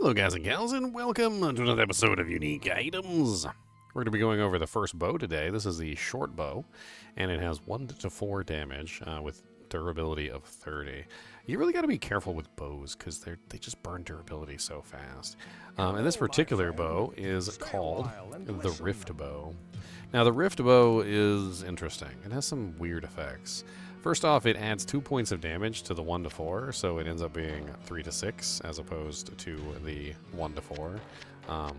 Hello guys and gals, and welcome to another episode of Unique Items. We're going to be going over the first bow today. This is the short bow, and it has 1 to 4 damage with durability of 30. You really got to be careful with bows because they just burn durability so fast. And this particular bow is called the Rift bow. Now the Rift bow is interesting. It has some weird effects. First off, it adds 2 points of damage to the 1 to 4, so it ends up being 3 to 6 as opposed to the 1 to 4,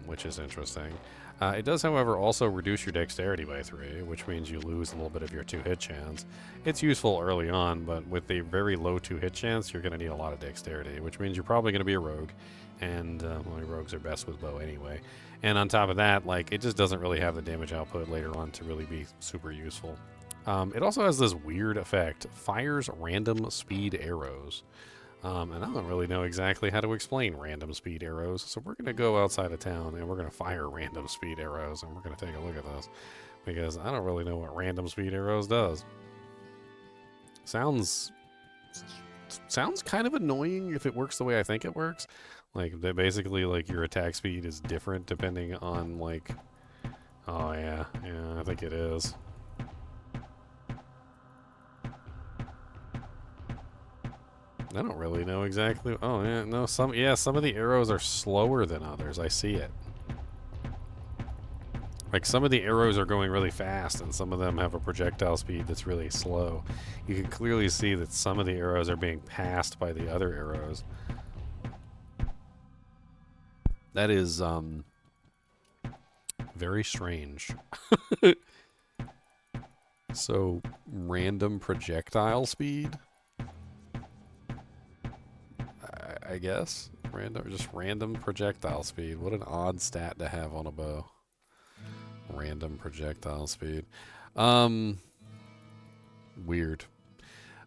which is interesting. It does, however, also reduce your dexterity by 3, which means you lose a little bit of your 2-hit chance. It's useful early on, but with a very low 2-hit chance, you're going to need a lot of dexterity, which means you're probably going to be a rogue, and well, rogues are best with bow anyway. And on top of that, like, it just doesn't really have the damage output later on to really be super useful. It also has this weird effect, fires random speed arrows. And I don't really know exactly how to explain random speed arrows, so we're going to go outside of town and we're going to fire random speed arrows, and we're going to take a look at this, because I don't really know what random speed arrows does. Sounds kind of annoying if it works the way I think it works. Like, they basically, like, your attack speed is different depending on, like... Oh, yeah, I think it is. I don't really know exactly. Oh, yeah, no, some of the arrows are slower than others. I see it. Like, some of the arrows are going really fast, and some of them have a projectile speed that's really slow. You can clearly see that some of the arrows are being passed by the other arrows. That is, very strange. So, random projectile speed? I guess. Random projectile speed. What an odd stat to have on a bow. Random projectile speed. Weird.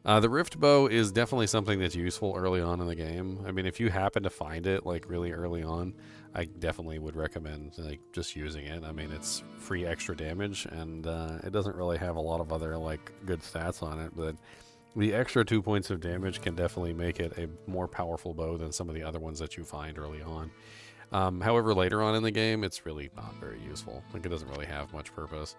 The Rift bow is definitely something that's useful early on in the game. I mean, if you happen to find it, like, really early on, I definitely would recommend, like, just using it. I mean, it's free extra damage, and it doesn't really have a lot of other, like, good stats on it, but the extra 2 points of damage can definitely make it a more powerful bow than some of the other ones that you find early on. However, later on in the game, it's really not very useful. Like, it doesn't really have much purpose.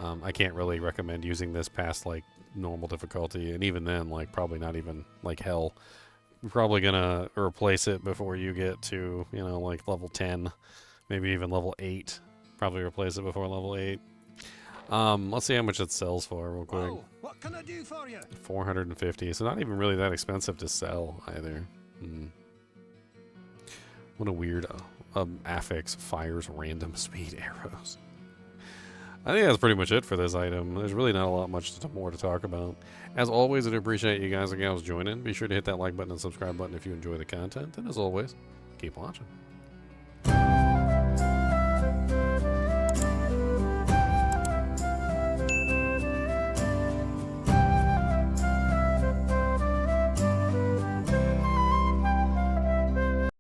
I can't really recommend using this past, like, normal difficulty, and even then, like, probably not even, like, hell. You're probably gonna replace it before you get to, you know, like, level 10, maybe even level 8. Probably replace it before level 8. Let's see how much it sells for real quick. Whoa, what can I do for you? 450, so not even really that expensive to sell either. What a weird affix fires random speed arrows. I think that's pretty much it for this item. There's really not a lot more to talk about. As always, I do appreciate you guys and gals joining. Be sure to hit that like button and subscribe button if you enjoy the content. And as always, keep watching.